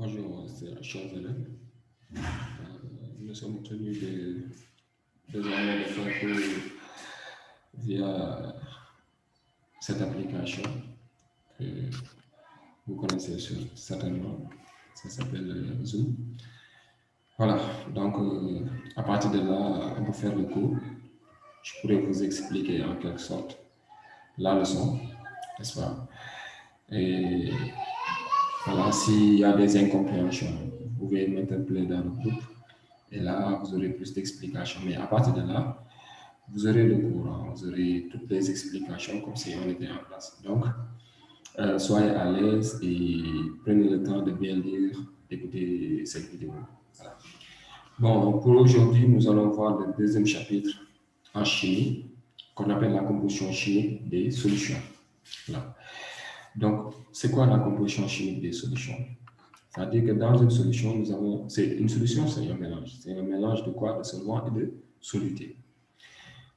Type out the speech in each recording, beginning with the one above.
Bonjour, chers élèves. Nous sommes tenus désormais de faire cours via cette application que vous connaissez certainement. Ça s'appelle Zoom. Voilà, donc à partir de là, on peut faire le cours. Je pourrais vous expliquer en quelque sorte la leçon, n'est-ce pas? Et voilà, s'il y a des incompréhensions, vous pouvez m'interpeller dans le groupe. Et là, vous aurez plus d'explications. Mais à partir de là, vous aurez le cours, hein, vous aurez toutes les explications comme si on était en classe. Donc, soyez à l'aise et prenez le temps de bien lire, d'écouter cette vidéo. Voilà. Bon, pour aujourd'hui, nous allons voir le deuxième chapitre en chimie, qu'on appelle la composition chimique des solutions. Voilà. Donc, c'est quoi la composition chimique des solutions? C'est-à-dire que dans une solution, nous avons, c'est une solution, c'est un mélange. C'est un mélange de quoi? De solvant et de soluté.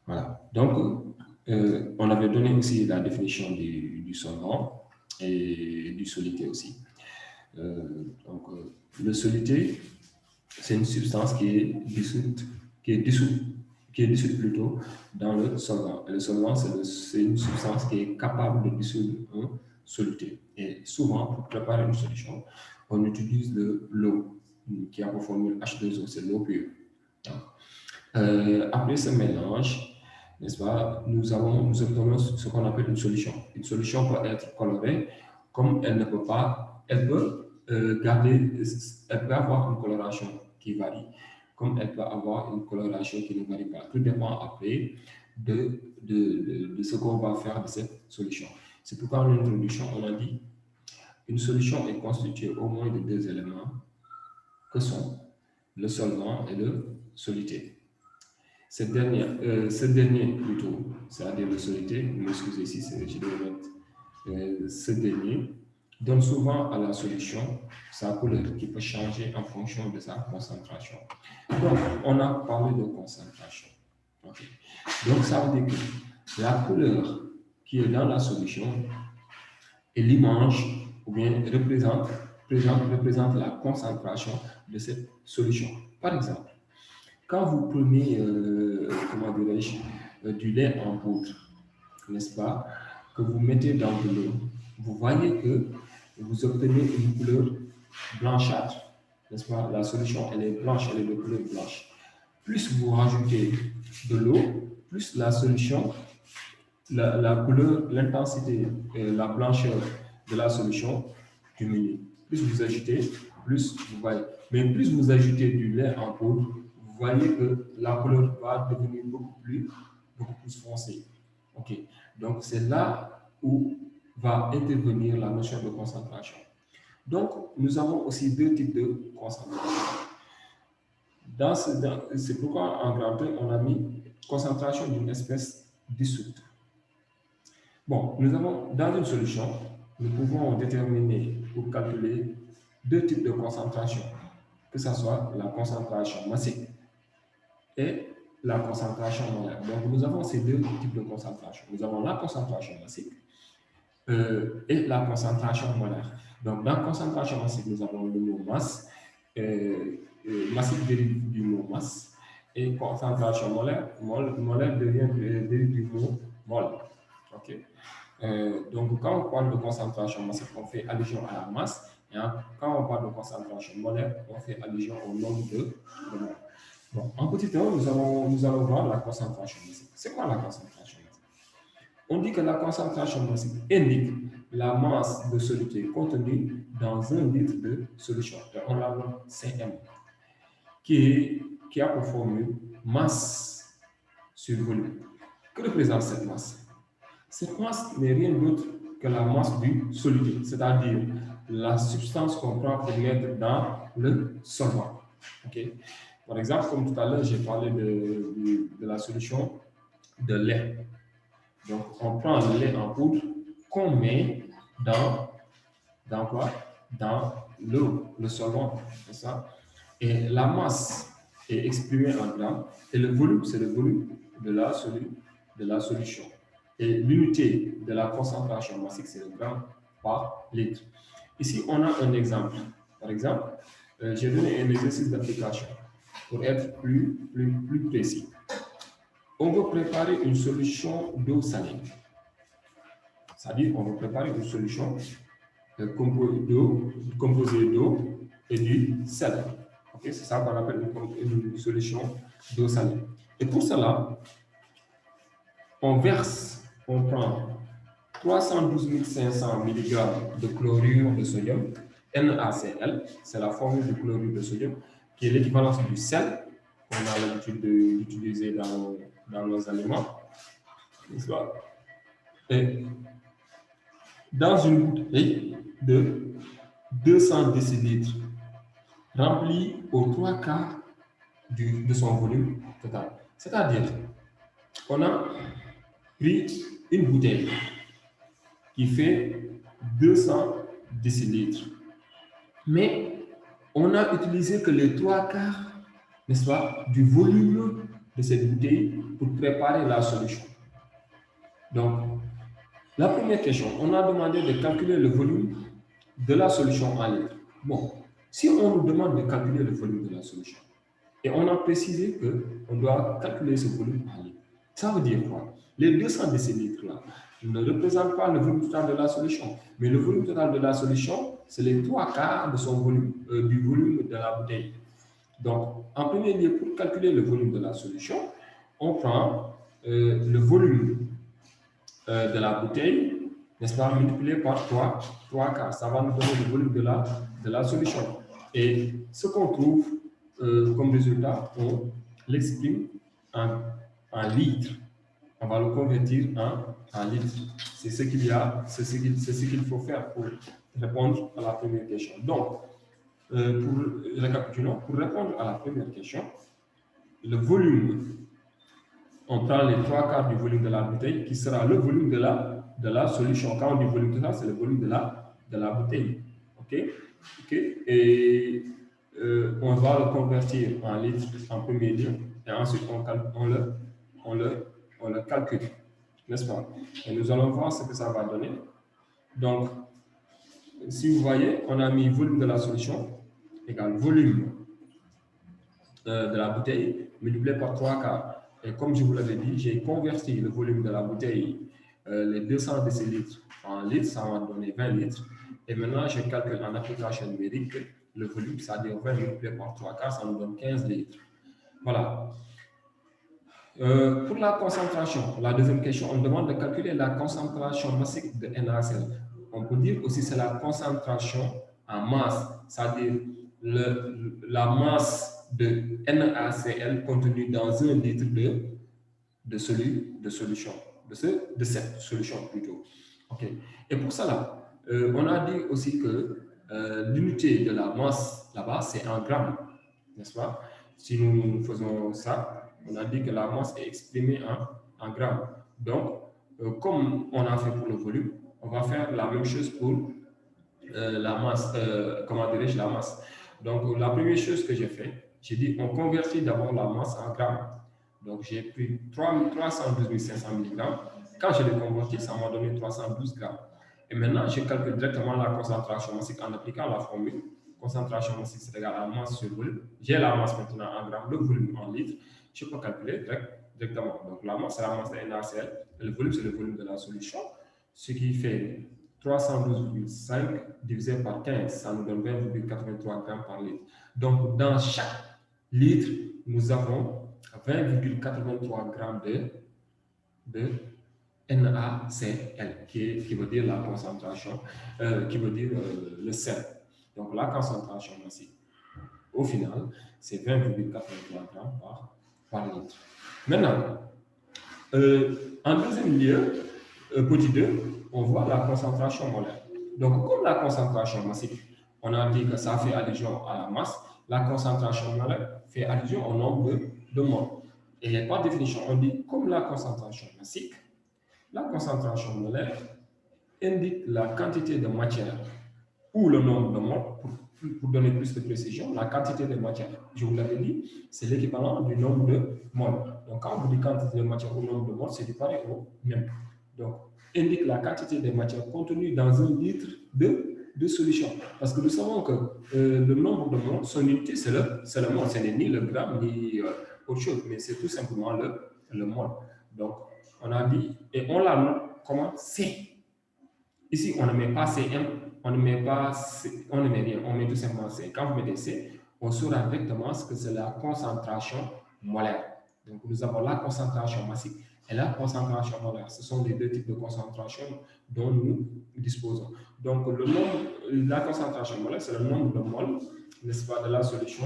Voilà. Donc, on avait donné aussi la définition du solvant et du soluté aussi. Le soluté, c'est une substance qui est dissoute, qui est dissoute plutôt dans le solvant. Et le solvant, c'est une substance qui est capable de dissoudre un soluté. Et souvent, pour préparer une solution, on utilise de l'eau, qui a pour formule H2O, c'est l'eau pure. Après ce mélange, n'est-ce pas, nous obtenons ce qu'on appelle une solution. Une solution peut être colorée, comme elle ne peut pas, elle peut elle peut avoir une coloration qui varie, comme elle peut avoir une coloration qui ne varie pas. Tout dépend après de ce qu'on va faire de cette solution. C'est pourquoi en introduction, on a dit une solution est constituée au moins de deux éléments que sont le solvant et le soluté. Ce dernier plutôt, c'est-à-dire le soluté, m'excusez ici, je dois mettre ce dernier, donne souvent à la solution sa couleur qui peut changer en fonction de sa concentration. Donc, on a parlé de concentration. Okay. Donc, ça veut dire que la couleur qui est dans la solution est l'image ou bien représente la concentration de cette solution. Par exemple, quand vous prenez, comment dirais-je, du lait en poudre, n'est-ce pas, que vous mettez dans de l'eau, vous voyez que vous obtenez une couleur blanchâtre, n'est-ce pas? La solution, elle est blanche, elle est de couleur blanche. Plus vous rajoutez de l'eau, plus la solution, la couleur, l'intensité, la blancheur de la solution diminue. Plus vous ajoutez, plus vous voyez. Mais plus vous ajoutez du lait en poudre, vous voyez que la couleur va devenir beaucoup plus foncée. Ok. Donc c'est là où va intervenir la notion de concentration. Donc nous avons aussi deux types de concentration. C'est pourquoi en grand 1, on a mis concentration d'une espèce dissoute. Bon, nous avons dans une solution, nous pouvons déterminer ou calculer deux types de concentration, que ce soit la concentration massique et la concentration molaire. Donc, nous avons ces deux types de concentration. Nous avons la concentration massique et la concentration molaire. Donc, dans la concentration massique, nous avons le mot masse, massique dérive du mot masse, et concentration molaire dérive du mot mol. Ok. Donc, quand on parle de concentration massique, on fait allusion à la masse, et quand on parle de concentration molaire, on fait allusion au nombre de moles. Bon, en petit 1, nous allons voir la concentration massique. C'est quoi la concentration massique? On dit que la concentration massique indique la masse de soluté contenue dans un litre de solution. On l'appelle Cm, qui a pour formule masse sur volume. Que représente cette masse? Cette masse n'est rien d'autre que la masse du solide, c'est-à-dire la substance qu'on prend pour mettre dans le solvant. Okay? Par exemple, comme tout à l'heure, j'ai parlé de la solution de lait. Donc, on prend le lait en poudre qu'on met dans quoi? Dans l'eau, le solvant, c'est ça? Et la masse est exprimée en grammes et le volume, c'est le volume de la solution. Et l'unité de la concentration massique, c'est le gramme par litre. Ici, on a un exemple. Par exemple, j'ai donné un exercice d'application pour être plus précis. On veut préparer une solution d'eau salée. C'est-à-dire, on veut préparer une solution composée d'eau et du sel. Okay? C'est ça qu'on appelle une solution d'eau salée. Et pour cela, on prend 312 500 mg de chlorure de sodium, NaCl, c'est la formule du chlorure de sodium, qui est l'équivalence du sel qu'on a l'habitude d'utiliser dans nos aliments. Et dans une bouteille de 200 décilitres, remplie aux 3/4 de son volume total. C'est-à-dire, on a pris une bouteille qui fait 200 décilitres, mais on a utilisé que les 3/4, n'est-ce pas, du volume de cette bouteille pour préparer la solution. Donc, la première question, on a demandé de calculer le volume de la solution en litres. Bon, si on nous demande de calculer le volume de la solution, et on a précisé qu'on doit calculer ce volume en litres, ça veut dire quoi? Les 200 décilitres là ne représentent pas le volume total de la solution, mais le volume total de la solution, c'est les 3/4 de son volume, du volume de la bouteille. Donc, en premier lieu, pour calculer le volume de la solution, on prend le volume de la bouteille, n'est-ce pas, multiplié par 3/4. Ça va nous donner le volume de la solution. Et ce qu'on trouve comme résultat, on l'exprime en litres. On va le convertir en litres. C'est ce qu'il faut faire pour répondre à la première question. Donc, pour répondre à la première question, le volume, on prend les 3/4 du volume de la bouteille, qui sera le volume de la solution. Quand on dit volume total, c'est le volume de la bouteille. OK? Et on va le convertir en litres en premier lieu, et ensuite on le calcule, n'est-ce pas? Et nous allons voir ce que ça va donner. Donc, si vous voyez, on a mis volume de la solution égale volume de la bouteille multiplié par 3/4. Et comme je vous l'avais dit, j'ai converti le volume de la bouteille, les 200 décilitres en litres, ça va donner 20 litres. Et maintenant, je calcule en application numérique le volume, c'est-à-dire 20 multiplié par 3/4, ça nous donne 15 litres. Voilà. Pour la concentration, la deuxième question, on demande de calculer la concentration massique de NaCl. On peut dire aussi que c'est la concentration en masse, c'est-à-dire la masse de NaCl contenue dans 1 litre de solution, de cette solution plutôt. Okay. Et pour cela, on a dit aussi que l'unité de la masse là-bas, c'est en grammes, n'est-ce pas? Si nous faisons ça, on a dit que la masse est exprimée en grammes. Donc, comme on a fait pour le volume, on va faire la même chose pour la masse. Comment dirais-je, la masse? Donc, la première chose que j'ai fait, j'ai dit on convertit d'abord la masse en grammes. Donc, j'ai pris 312 500 mg. Quand je l'ai converti, ça m'a donné 312 grammes. Et maintenant, je calcule directement la concentration massique en appliquant la formule. Concentration massique, c'est égal à masse sur volume. J'ai la masse maintenant en grammes, le volume en litres. Je peux calculer directement. Donc, la masse, c'est la masse de NaCl. Et le volume, c'est le volume de la solution. Ce qui fait 312,5 divisé par 15, ça nous donne 20,83 grammes par litre. Donc, dans chaque litre, nous avons 20,83 grammes de NaCl, qui veut dire la concentration, qui veut dire le sel. Donc, la concentration massique, au final, c'est 20,83 grammes par litre. Maintenant, en deuxième lieu, petit 2, on voit la concentration molaire. Donc, comme la concentration massique, on a dit que ça fait allusion à la masse, la concentration molaire fait allusion au nombre de moles. Et il n'y a pas de définition. On dit comme la concentration massique, la concentration molaire indique la quantité de matière ou le nombre de moles, pour donner plus de précision, la quantité de matière. Je vous l'avais dit, c'est l'équivalent du nombre de moles. Donc, quand on vous dit quantité de matière ou nombre de moles, c'est du pareil au même. Donc, indique la quantité de matière contenue dans 1 litre de solution. Parce que nous savons que le nombre de moles, son unité, c'est le mol. Ce n'est ni le gramme, ni autre chose, mais c'est tout simplement le mol. Donc, on a dit, et on l'a noté comment? C. Ici, on ne met pas Cm, on ne met pas C, on ne met rien, on met tout simplement C. Quand vous mettez C, on saura directement ce que c'est la concentration molaire. Donc, nous avons la concentration massique et la concentration molaire. Ce sont les deux types de concentration dont nous disposons. Donc, la concentration molaire, c'est le nombre de moles, n'est-ce pas, de la solution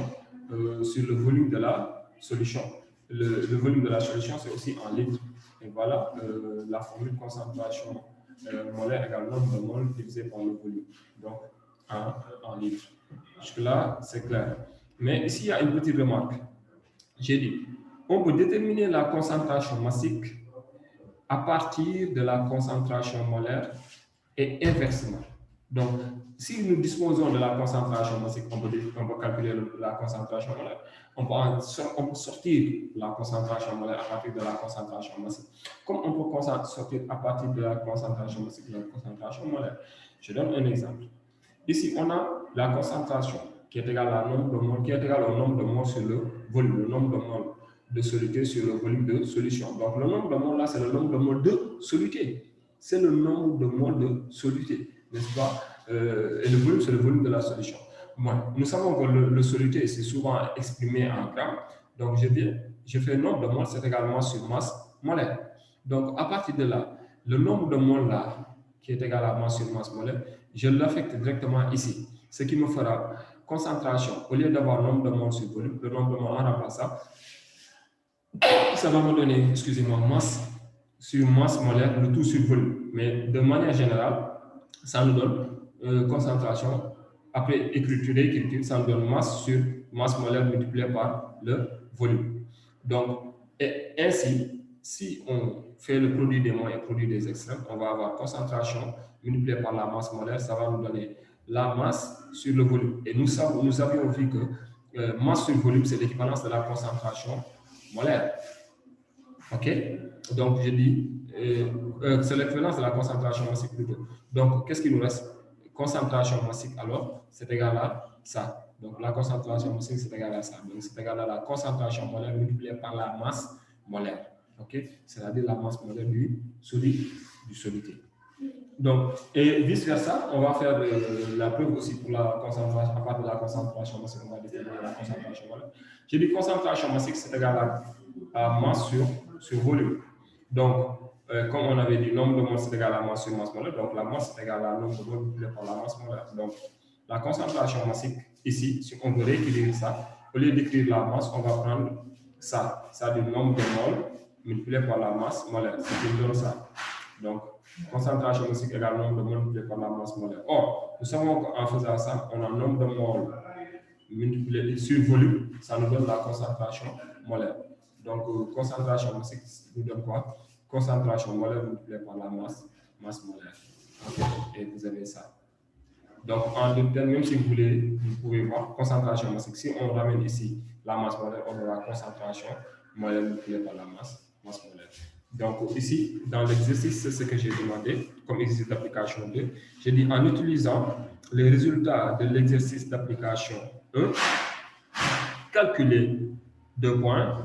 sur le volume de la solution. Le volume de la solution, c'est aussi en litres. Et voilà la formule concentration molaire égale nombre de moles divisé par le volume. Donc, en litres. Jusque-là, c'est clair. Mais ici, il y a une petite remarque. J'ai dit, on peut déterminer la concentration massique à partir de la concentration molaire et inversement. Donc, si nous disposons de la concentration massique, on peut calculer la concentration molaire. On peut sortir la concentration molaire à partir de la concentration massique. Comme on peut sortir à partir de la concentration massique la concentration molaire. Je donne un exemple. Ici, on a la concentration qui est égale au nombre de moles, qui est égal au nombre de moles sur le volume, le nombre de moles de soluté sur le volume de solution. Donc, le nombre de moles là, c'est le nombre de moles de soluté. C'est le nombre de moles de soluté, n'est-ce pas? Et le volume, c'est le volume de la solution. Bon, nous savons que le soluté, c'est souvent exprimé en grammes. Donc, je fais nombre de moles, c'est également sur masse molaire. Donc, à partir de là, le nombre de moles là, qui est égal à masse sur masse molaire, je l'affecte directement ici. Ce qui me fera concentration, au lieu d'avoir nombre de moles sur volume, le nombre de moles en remplaçant, ça va me donner, excusez-moi, masse sur masse molaire, le tout sur volume. Mais de manière générale, ça nous donne concentration. Après écriture, ça nous donne masse sur masse molaire multipliée par le volume. Donc, et ainsi, si on fait le produit des moyens et le produit des extrêmes, on va avoir concentration multipliée par la masse molaire, ça va nous donner la masse sur le volume. Et nous avions vu que masse sur volume, c'est l'équivalence de la concentration molaire. OK? Donc, je dis, c'est l'équivalence de la concentration massique plutôt. Donc, qu'est-ce qui nous reste? Concentration massique, alors, c'est égal à ça. Donc, la concentration massique, c'est égal à ça. Donc, c'est égal à la concentration molaire multipliée par la masse molaire. OK? C'est-à-dire la masse molaire du soluté. Donc, et vice-versa, on va faire la preuve aussi pour la concentration, à part de la concentration massique, on va déterminer la concentration molaire. J'ai dit concentration massique, c'est égal à masse sur volume. Donc, comme on avait dit, nombre de moles, c'est égal à masse sur masse molaire. Donc, la masse, c'est égal à nombre de moles multiplié par la masse molaire. Donc, la concentration massique, ici, si on veut rééquilibrer ça, au lieu d'écrire la masse, on va prendre ça. Ça veut dire nombre de moles multiplié par la masse molaire. C'est ce qui donne ça. Donc, concentration massique égale nombre de moles multiplié par la masse molaire. Or, nous savons qu'en faisant ça, on a nombre de moles multiplié sur volume, ça nous donne la concentration molaire. Donc, concentration massique nous donne quoi? Concentration molaire multipliée par la masse molaire. Okay. Et vous avez ça. Donc, en deux termes, même si vous voulez, vous pouvez voir concentration massique. Si on ramène ici la masse molaire, on aura concentration molaire multipliée par la masse molaire. Donc, ici, dans l'exercice, c'est ce que j'ai demandé comme exercice d'application 2. J'ai dit en utilisant les résultats de l'exercice d'application 1, calculer 2 points.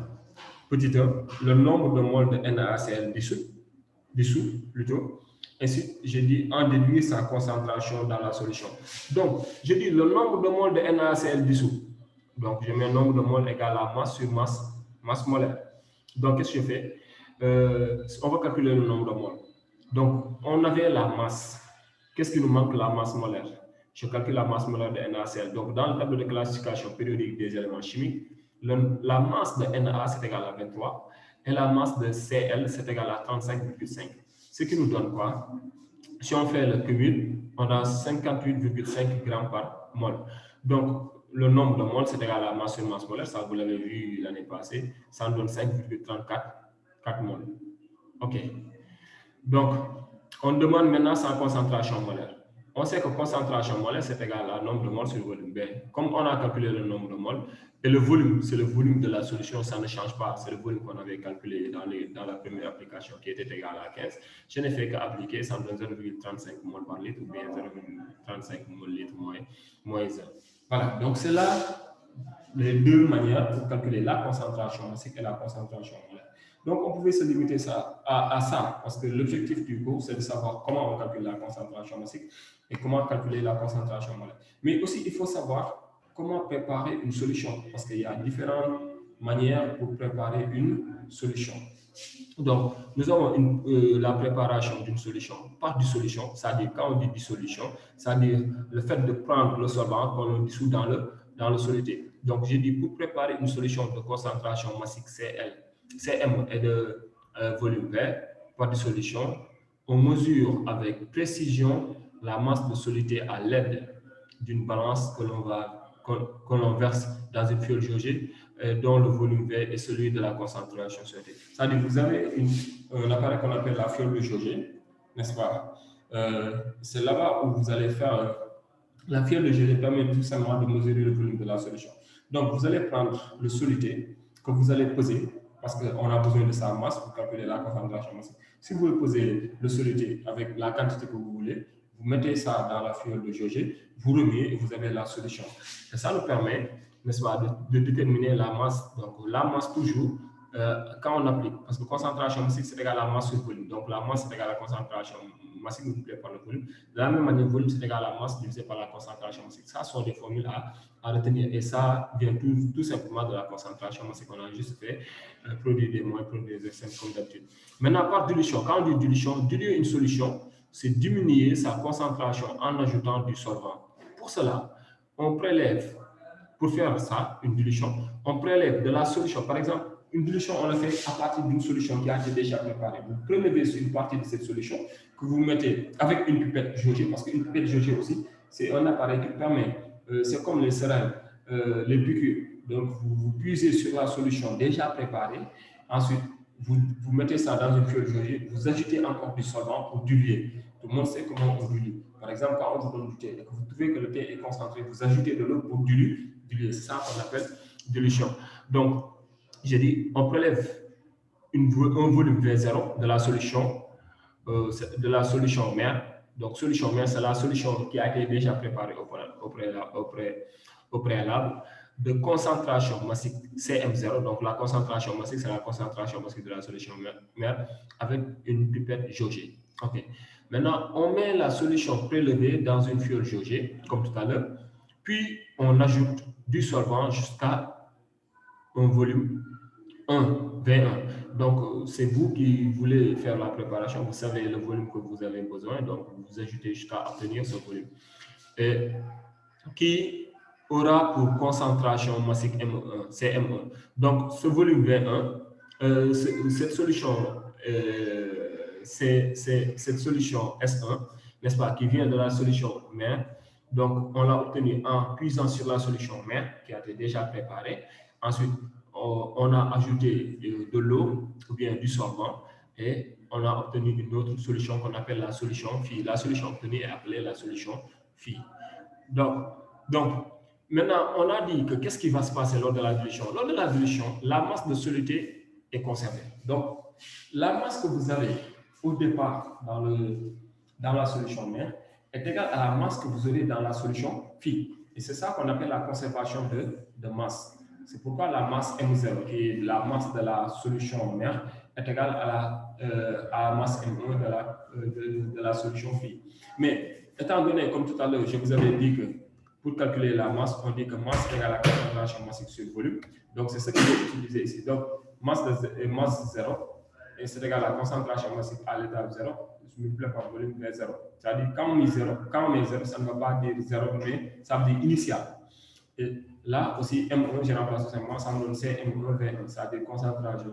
Petit 1, le nombre de moles de NaCl dissous plutôt. Ensuite, j'ai dit en déduire sa concentration dans la solution. Donc, je dis le nombre de moles de NaCl dissous. Donc, je mets le nombre de moles égal à masse sur masse molaire. Donc, qu'est-ce que je fais? On va calculer le nombre de moles. Donc, on avait la masse. Qu'est-ce qui nous manque? La masse molaire. Je calcule la masse molaire de NaCl. Donc, dans le tableau de classification périodique des éléments chimiques, la masse de Na, c'est égal à 23 et la masse de Cl, c'est égal à 35,5. Ce qui nous donne quoi? Si on fait le cumul, on a 58,5 grammes par mol. Donc, le nombre de moles, c'est égal à la masse sur masse molaire. Ça, vous l'avez vu l'année passée. Ça nous donne 5,34 moles. OK. Donc, on demande maintenant sa concentration molaire. on sait que concentration molaire, c'est égal à nombre de moles sur le volume B. Comme on a calculé le nombre de moles, et le volume, c'est le volume de la solution, ça ne change pas. C'est le volume qu'on avait calculé dans la première application qui était égal à 15. Je n'ai fait qu'appliquer, ça me donne 0,35 mol par litre ou bien 0,35 mol litre moins 1. Voilà, donc c'est là les deux manières pour calculer la concentration massique et la concentration molaire. Donc, on pouvait se limiter ça, à ça, parce que l'objectif du cours, c'est de savoir comment on calcule la concentration massique et comment calculer la concentration molaire. Mais aussi, il faut savoir comment préparer une solution, parce qu'il y a différentes manières pour préparer une solution. Donc, nous avons la préparation d'une solution par dissolution, c'est-à-dire quand on dit dissolution, c'est-à-dire le fait de prendre le solvant qu'on dissout dans le soluté. Donc, j'ai dit pour préparer une solution de concentration massique Cm et de volume V par dissolution, on mesure avec précision la masse de soluté à l'aide d'une balance que l'on verse dans une fiole jaugée dont le volume V est celui de la concentration souhaitée. C'est-à-dire que vous avez un appareil qu'on appelle la fiole jaugée, n'est-ce pas? C'est là-bas où vous allez faire la fiole jaugée permet tout simplement de mesurer le volume de la solution. Donc, vous allez prendre le soluté que vous allez peser, parce qu'on a besoin de sa masse pour calculer la concentration massique. Si vous posez le soluté avec la quantité que vous voulez, vous mettez ça dans la fiole de jaugée, vous remuez et vous avez la solution. Et ça nous permet, n'est-ce pas, de déterminer la masse. Donc, la masse toujours, quand on applique, parce que concentration massique, c'est égal à la masse sur volume. Donc, la masse, c'est égal à la concentration massique multipliée par le volume. De la même manière, volume, c'est égal à la masse divisée par la concentration massique. Ça sont des formules à retenir. Et ça vient tout simplement de la concentration massique. On a juste fait produire des moins, produire des excès comme d'habitude. Maintenant, par dilution, quand on dit dilution, diluer une solution, c'est diminuer sa concentration en ajoutant du solvant. Pour cela, on prélève, pour faire ça, une dilution, on prélève de la solution. Par exemple, une dilution, on le fait à partir d'une solution qui a été déjà préparée. Vous prélevez une partie de cette solution que vous mettez avec une pipette jaugée, parce qu'une pipette jaugée aussi, c'est un appareil qui permet, c'est comme les seringues, les piqûres. Donc, vous puisez sur la solution déjà préparée. Ensuite, vous mettez ça dans une fiole jaugée, vous ajoutez encore du solvant pour diluer. Tout le monde sait comment on dilue. Par exemple, quand on vous donne du thé et que vous trouvez que le thé est concentré, vous ajoutez de l'eau pour diluer. C'est ça qu'on appelle dilution. Donc, j'ai dit, on prélève un volume V0 de la solution mère. Donc, solution mère, c'est la solution qui a été déjà préparée au préalable de concentration massique Cm0. Donc, la concentration massique, c'est la concentration massique de la solution mère avec une pipette jaugée. OK. Maintenant, on met la solution prélevée dans une fiole jaugée, comme tout à l'heure, puis on ajoute du solvant jusqu'à un volume 1, V1. Donc, c'est vous qui voulez faire la préparation, vous savez le volume que vous avez besoin, donc vous ajoutez jusqu'à obtenir ce volume. Et qui aura pour concentration massique M1, CM1. Donc, ce volume V1, cette solution S1, n'est-ce pas, qui vient de la solution mère. Donc, on l'a obtenu en puisant sur la solution mère qui a été déjà préparée. Ensuite, on a ajouté de l'eau ou bien du solvant et on a obtenu une autre solution qu'on appelle la solution phi. La solution obtenue est appelée la solution phi. Donc, maintenant, on a dit que qu'est-ce qui va se passer lors de la dilution? Lors de la dilution, la masse de soluté est conservée. Donc, la masse que vous avez au départ dans la solution mère est égale à la masse que vous aurez dans la solution phi. Et c'est ça qu'on appelle la conservation de masse. C'est pourquoi la masse M0, qui est la masse de la solution mère, est égale à la masse M1 de la solution phi. Mais étant donné, comme tout à l'heure, je vous avais dit que pour calculer la masse, on dit que masse égale à la concentration massique sur volume. Donc, c'est ce que j'ai utilisé ici. Donc, masse 0, et c'est égal à la concentration massique à l'état 0, multiplié par volume vers 0. C'est-à-dire, quand on met 0, ça ne va pas dire 0, mais ça veut dire initial. Et là aussi, M1, j'ai remplacé simplement, ça me donne CM1 V1, c'est-à-dire concentration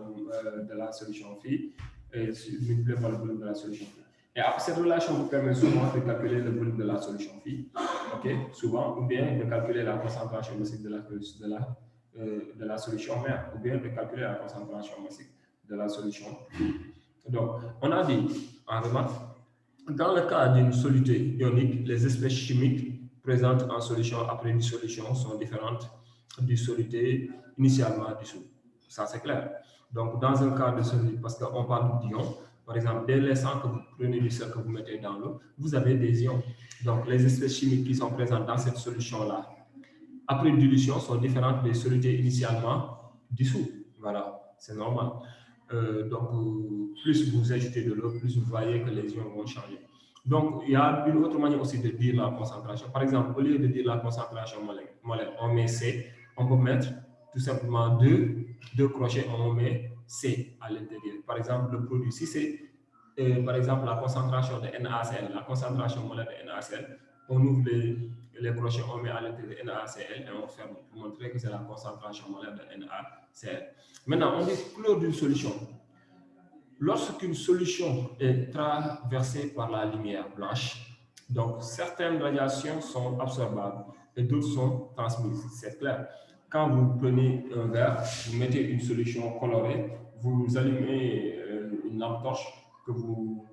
de la solution phi, multiplié par le volume de la solution phi. Et après, cette relation vous permet souvent de calculer le volume de la solution phi, okay, souvent, ou bien de calculer la concentration massique de la solution mère, ou bien de calculer la concentration massique de la solution phi. Donc, on a dit en remarque Dans le cas d'une soluté ionique, les espèces chimiques présentes en solution après dissolution sont différentes du soluté initialement dissous. Ça, c'est clair. Donc, dans un cas de soluté, parce qu'on parle d'ions, par exemple, dès l'instant que vous prenez du sel que vous mettez dans l'eau, vous avez des ions. Donc, les espèces chimiques qui sont présentes dans cette solution-là, après dilution, sont différentes des solutés initialement dissous. Voilà, c'est normal. Plus vous ajoutez de l'eau, plus vous voyez que les ions vont changer. Donc, il y a une autre manière aussi de dire la concentration. Par exemple, au lieu de dire la concentration molaire, on met C, on peut mettre tout simplement deux crochets, on met C à l'intérieur. Par exemple, le produit, si c'est par exemple la concentration de NaCl, la concentration molaire de NaCl, on ouvre les crochets, on met à l'intérieur de NaCl et on ferme pour montrer que c'est la concentration molaire de NaCl. Maintenant, on dit couleur d'une solution. Lorsqu'une solution est traversée par la lumière blanche, donc certaines radiations sont absorbables et d'autres sont transmises. C'est clair. Quand vous prenez un verre, vous mettez une solution colorée, vous allumez une lampe torche que vous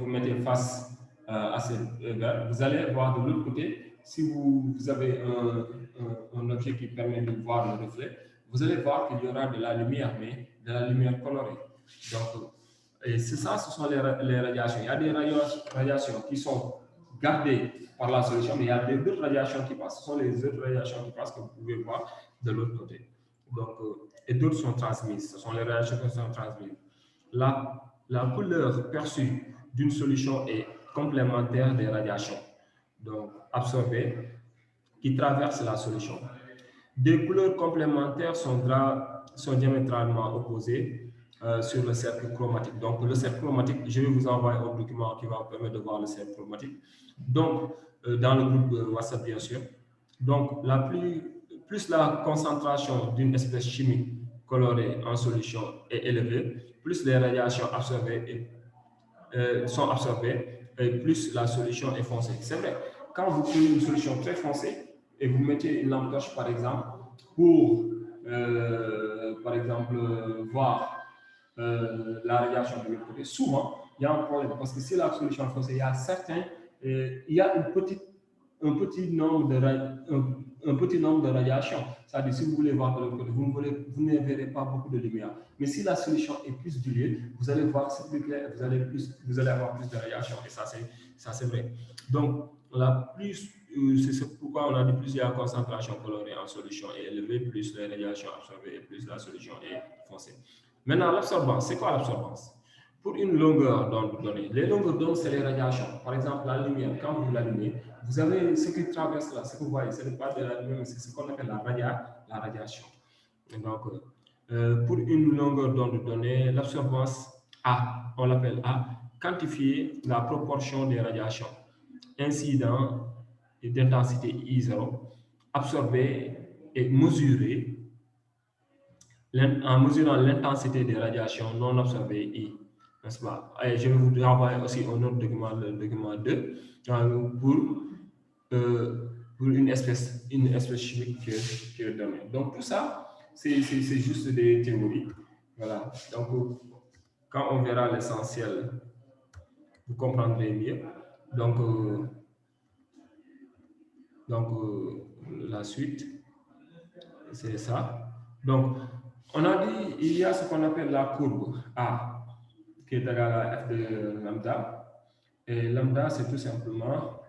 mettez face à ce verre, vous allez voir de l'autre côté, si vous avez un objet qui permet de voir le reflet, vous allez voir qu'il y aura de la lumière, mais de la lumière colorée. Donc, et c'est ça, ce sont les radiations. Il y a des radiations qui sont gardées par la solution, mais il y a d'autres radiations qui passent. Ce sont les autres radiations qui passent que vous pouvez voir de l'autre côté. Donc, et d'autres sont transmises. Ce sont les radiations qui sont transmises. La couleur perçue d'une solution est complémentaire des radiations donc absorbées qui traversent la solution. Des couleurs complémentaires sont diamétralement opposées sur le cercle chromatique. Donc, le cercle chromatique, je vais vous envoyer un document qui va vous permettre de voir le cercle chromatique. Donc, dans le groupe WhatsApp, bien sûr. Donc, plus la concentration d'une espèce chimique colorée en solution est élevée, plus les radiations absorbées sont absorbées et plus la solution est foncée. C'est vrai, quand vous prenez une solution très foncée et vous mettez une lampe torche, par exemple, pour, par exemple, voir la radiation de l'autre côté, souvent, il y a un problème parce que si la solution est foncée, il y a il y a un petit nombre de radiations. C'est-à-dire, si vous voulez voir de l'autre côté, vous ne verrez pas beaucoup de lumière. Mais si la solution est plus diluée, vous allez voir, c'est plus clair, vous allez avoir plus de radiations. Et ça, c'est vrai. Donc, c'est pourquoi on a dit plus il y a concentration colorée en solution est élevée, plus les radiations absorbées et plus la solution est foncée. Maintenant, l'absorbance, c'est quoi l'absorbance? Pour une longueur d'onde donnée, les longueurs d'onde, c'est les radiations. Par exemple, la lumière, quand vous l'allumez, vous avez ce qui traverse là, ce que vous voyez, ce n'est pas de la lumière, mais c'est ce qu'on appelle la radiation. Donc, pour une longueur d'onde donnée, l'absorbance A, on l'appelle A, quantifier la proportion des radiations incidentes et d'intensité I0 absorbées et mesurées en mesurant l'intensité des radiations non absorbées I. N'est-ce pas? Et je vais vous renvoyer aussi un autre document, le document 2, pour une espèce chimique qui est donnée. Donc, tout ça, c'est juste des théories. Voilà. Donc, quand on verra l'essentiel, vous comprendrez mieux. Donc, la suite, c'est ça. Donc, on a dit, il y a ce qu'on appelle la courbe A, qui est égale à f de lambda. Et lambda, c'est tout simplement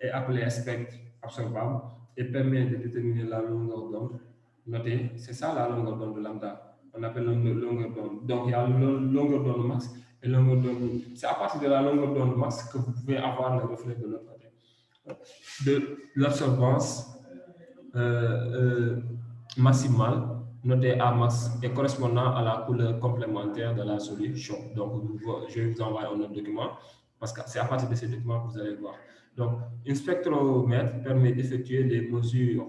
est appelé spectre absorbable et permet de déterminer la longueur d'onde. Notez, c'est ça la longueur d'onde de lambda. On appelle la longueur d'onde. Donc, il y a la longueur d'onde max et longueur d'onde. C'est à partir de la longueur d'onde max que vous pouvez avoir le reflet de l'autre côté. De l'absorbance maximale, notée A max, et correspondant à la couleur complémentaire de la solution. Donc, je vais vous envoyer un autre document parce que c'est à partir de ces documents que vous allez voir. Donc, un spectromètre permet d'effectuer des mesures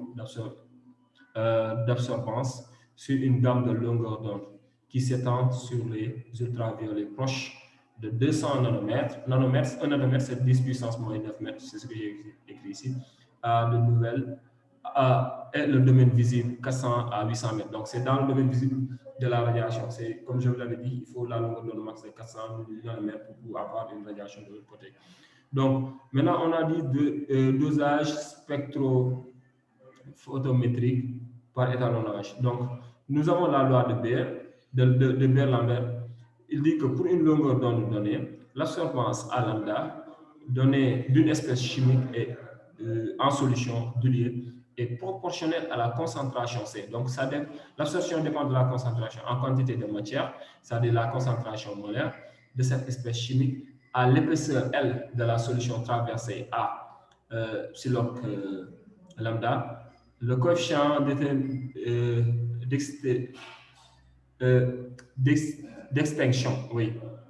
d'absorbance sur une gamme de longueur d'onde qui s'étend sur les ultraviolets proches de 200 nanomètres. Un nanomètre, c'est 10 puissance moins 9 mètres, c'est ce que j'ai écrit ici, à de nouvelles, et le domaine visible 400 à 800 mètres. Donc, c'est dans le domaine visible de la radiation. C'est comme je vous l'avais dit, il faut la longueur d'onde max de 400 nm pour avoir une radiation de l'autre côté. Donc, maintenant, on a dit dosage spectrophotométrique par étalonnage. Donc, nous avons la loi de Beer-Lambert. Il dit que pour une longueur d'onde donnée, l'absorbance à lambda donnée d'une espèce chimique et, en solution diluée est proportionnelle à la concentration C. Donc, l'absorption dépend de la concentration en quantité de matière, c'est-à-dire la concentration molaire de cette espèce chimique à l'épaisseur L de la solution traversée A sur lambda. Le coefficient d'extinction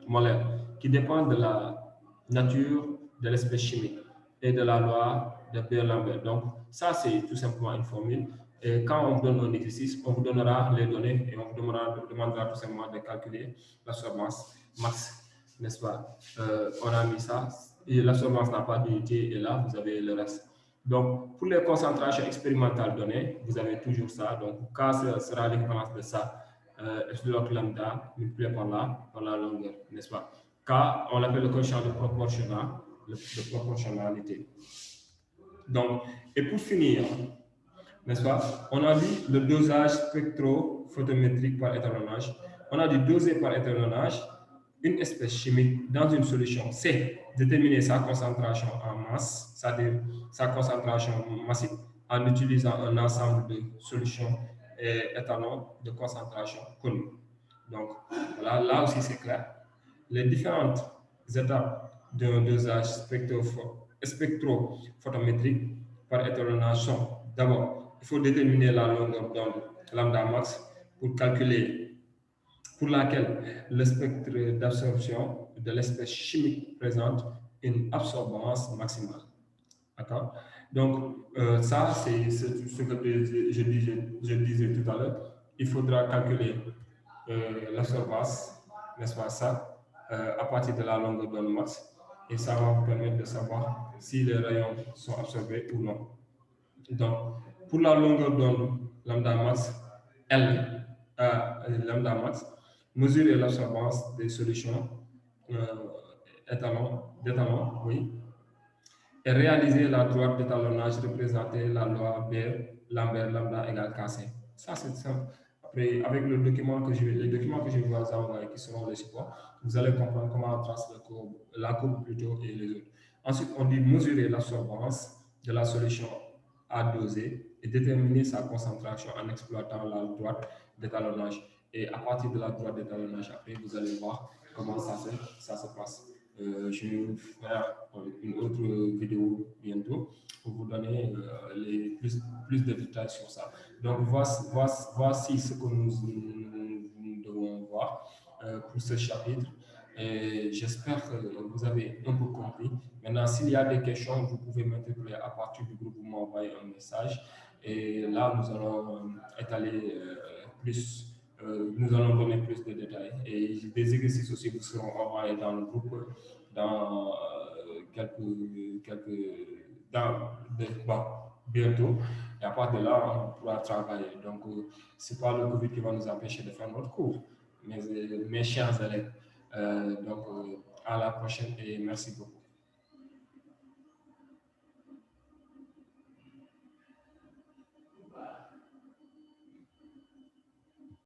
molaire qui dépend de la nature de l'espèce chimique et de la loi de Beer-Lambert. Donc, ça, c'est tout simplement une formule. Et quand on vous donne un exercice, on vous donnera les données et on vous demandera tout simplement de calculer l'absorbance max, n'est-ce pas? On a mis ça, et l'absorbance n'a pas d'unité, et là, vous avez le reste. Donc, pour les concentrations expérimentales données, vous avez toujours ça. Donc, K sera l'équivalence de ça, epsilon lambda multiplié par la longueur, n'est-ce pas? K, on l'appelle le coefficient de proportionnalité. Donc, et pour finir, n'est-ce pas, on a dit le dosage spectrophotométrique par étalonnage. On a dit doser par étalonnage une espèce chimique dans une solution, c'est déterminer sa concentration en masse, c'est-à-dire sa concentration massive, en utilisant un ensemble de solutions et étalons de concentration connus. Donc, voilà, là aussi c'est clair. Les différentes étapes d'un dosage spectrophotométrique par étalonnage sont d'abord, il faut déterminer la longueur d'onde lambda max pour laquelle le spectre d'absorption de l'espèce chimique présente une absorbance maximale. D'accord? Donc, ça, c'est ce que je disais tout à l'heure. Il faudra calculer l'absorbance, n'est-ce pas, ça, à partir de la longueur d'onde max, et ça va vous permettre de savoir si les rayons sont absorbés ou non. Donc, pour la longueur d'onde lambda max, L, lambda max, mesurer l'absorbance des solutions d'étalon, oui, et réaliser la droite d'étalonnage représenter la loi Beer-Lambert lambda égale Kc. Ça, c'est simple. Après, avec les documents que je vais vous envoyer qui seront les supports, vous allez comprendre comment on trace la courbe plutôt et les autres. Ensuite, on dit mesurer l'absorbance de la solution à doser et déterminer sa concentration en exploitant la droite d'étalonnage. Et à partir de la droite d'étalonnage, après, vous allez voir comment ça se passe. Je vais vous faire une autre vidéo bientôt pour vous donner plus de détails sur ça. Donc, voici ce que nous devons voir pour ce chapitre. Et j'espère que vous avez un peu compris. Maintenant, s'il y a des questions, vous pouvez m'interpeller à partir du groupe, vous m'envoyez un message. Et là, nous allons étaler nous allons donner plus de détails. Et des exercices aussi vous seront envoyés dans le groupe dans bientôt. Et à partir de là, on pourra travailler. Donc, ce n'est pas le Covid qui va nous empêcher de faire notre cours, mais mes chers élèves. Donc, à la prochaine et merci beaucoup.